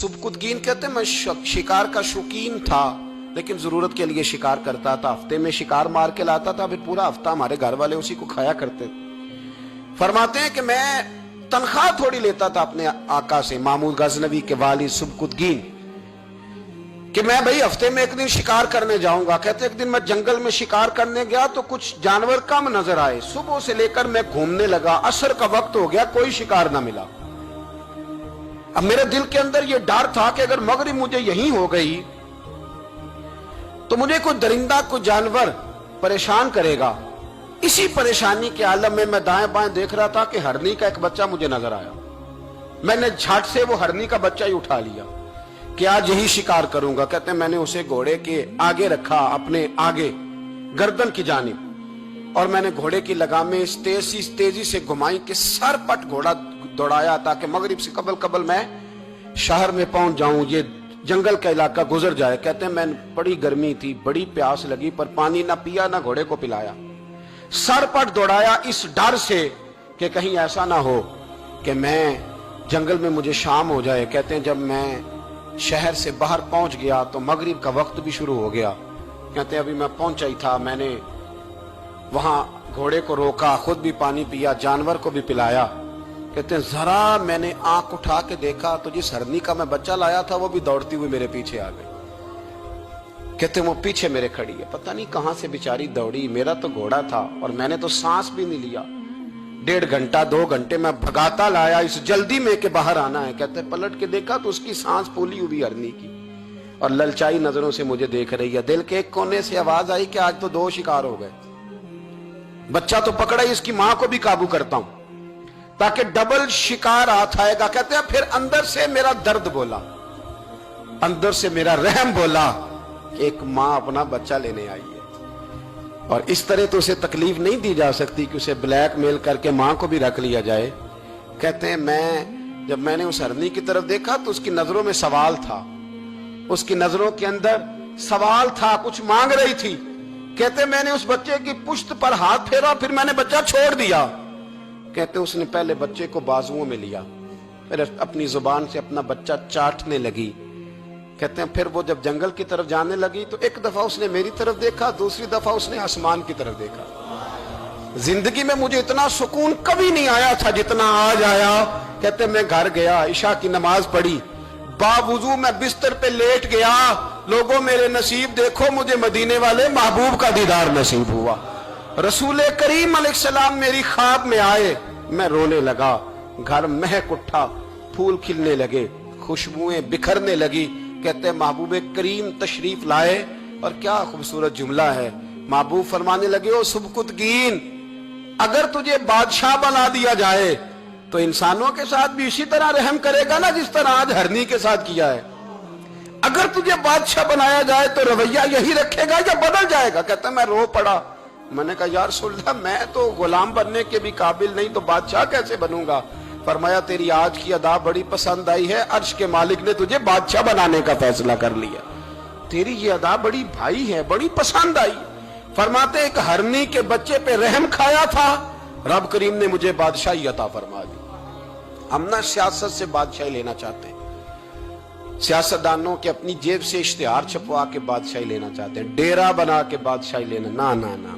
सुबकुतगीन कहते हैं मैं शिकार का शौकीन था, लेकिन जरूरत के लिए शिकार करता था। हफ्ते में शिकार मार के लाता था, फिर पूरा हफ्ता हमारे घर वाले उसी को खाया करते थे। फरमाते हैं कि मैं तनख्वाह थोड़ी लेता था अपने आका से, महमूद गजनवी के वालिद सुबकुतगीन, कि मैं भाई हफ्ते में एक दिन शिकार करने जाऊंगा। कहते एक दिन मैं जंगल में शिकार करने गया तो कुछ जानवर कम नजर आए। सुबह से लेकर मैं घूमने लगा, असर का वक्त हो गया, कोई शिकार ना मिला। अब मेरे दिल के अंदर यह डर था कि अगर मगरिब मुझे यहीं हो गई तो मुझे कोई दरिंदा, कोई जानवर परेशान करेगा। इसी परेशानी के आलम में मैं दाएं बाएं देख रहा था कि हरनी का एक बच्चा मुझे नजर आया। मैंने झट से वो हरनी का बच्चा ही उठा लिया कि आज यही शिकार करूंगा। कहते हैं मैंने उसे घोड़े के आगे रखा, अपने आगे गर्दन की जानिब, और मैंने घोड़े की लगामें इस तेजी से घुमाई कि सर पट घोड़ा दौड़ाया ताकि मगरिब से कबल मैं शहर में पहुंच जाऊं, ये जंगल का इलाका गुजर जाए। कहते हैं मैं, बड़ी गर्मी थी, बड़ी प्यास लगी, पर पानी ना पिया ना घोड़े को पिलाया। सर पट दौड़ाया इस डर से कि कहीं ऐसा ना हो कि मैं जंगल में मुझे शाम हो जाए। कहते हैं जब मैं शहर से बाहर पहुंच गया तो मगरिब का वक्त भी शुरू हो गया। कहते हैं अभी मैं पहुंचा ही था, मैंने वहां घोड़े को रोका, खुद भी पानी पिया, जानवर को भी पिलाया। कहते हैं जरा मैंने आंख उठा के देखा तो जिस हरनी का मैं बच्चा लाया था वो भी दौड़ती हुई मेरे पीछे आ गई। कहते हैं वो पीछे मेरे खड़ी है, पता नहीं कहां से बेचारी दौड़ी। मेरा तो घोड़ा था और मैंने तो सांस भी नहीं लिया। 1.5 घंटा 2 घंटे मैं भगाता लाया इस जल्दी में कि बाहर आना है। कहते हैं पलट के देखा तो उसकी सांस फूली हुई हरनी की और ललचाई नजरों से मुझे देख रही है। दिल के एक कोने से आवाज आई कि आज तो 2 शिकार हो गए। बच्चा तो पकड़ा ही, इसकी मां को भी काबू करता हूं ताकि डबल शिकार हाथ आएगा। कहते हैं फिर अंदर से मेरा दर्द बोला, अंदर से मेरा रहम बोला कि एक मां अपना बच्चा लेने आई है और इस तरह तो उसे तकलीफ नहीं दी जा सकती कि उसे ब्लैकमेल करके मां को भी रख लिया जाए। कहते हैं जब मैंने उस हरनी की तरफ देखा तो उसकी नजरों में सवाल था, उसकी नजरों के अंदर सवाल था, कुछ मांग रही थी। कहते मैंने उस बच्चे की पुश्त पर हाथ फेरा, फिर मैंने बच्चा छोड़ दिया। कहते उसने पहले बच्चे को बाजुओं में लिया, फिर अपनी जुबान से अपना बच्चा चाटने लगी। कहते हैं फिर वो जब जंगल की तरफ जाने लगी तो एक दफा उसने मेरी तरफ देखा, दूसरी दफा उसने आसमान की तरफ देखा। जिंदगी में मुझे इतना सुकून कभी नहीं आया था जितना आज आया। कहते मैं घर गया, इशा की नमाज पढ़ी, बावुजू मैं बिस्तर पे लेट गया। लोगों मेरे नसीब देखो, मुझे मदीने वाले महबूब का दीदार नसीब हुआ। रसूल करीम अलैहिस्सलाम मेरी ख्वाब में आए, मैं रोने लगा। घर महक उठा, फूल खिलने लगे, खुशबुएं बिखरने लगी। कहते महबूब करीम तशरीफ लाए और क्या खूबसूरत जुमला है। महबूब फरमाने लगे ओ सुबकुतगीन, अगर तुझे बादशाह बना दिया जाए तो इंसानों के साथ भी इसी तरह रहम करेगा ना जिस तरह आज हरनी के साथ किया है। अगर तुझे बादशाह बनाया जाए तो रवैया यही रखेगा या बदल जाएगा। कहता मैं रो पड़ा। मैंने कहा यार रसूलल्लाह, मैं तो गुलाम बनने के भी काबिल नहीं, तो बादशाह कैसे बनूंगा। फरमाया तेरी आज की अदा बड़ी पसंद आई है, अर्श के मालिक ने तुझे बादशाह बनाने का फैसला कर लिया। तेरी ये अदा बड़ी भाई है, बड़ी पसंद आई। फरमाते एक हरनी के बच्चे पे रहम खाया था, रब करीम ने मुझे बादशाही अता फरमा दी। हम ना सियासत से बादशाही लेना चाहते हैं, सियासतदानों के अपनी जेब से इश्तिहार छपवा के बादशाही लेना चाहते हैं, डेरा बना के बादशाही लेना, ना ना ना।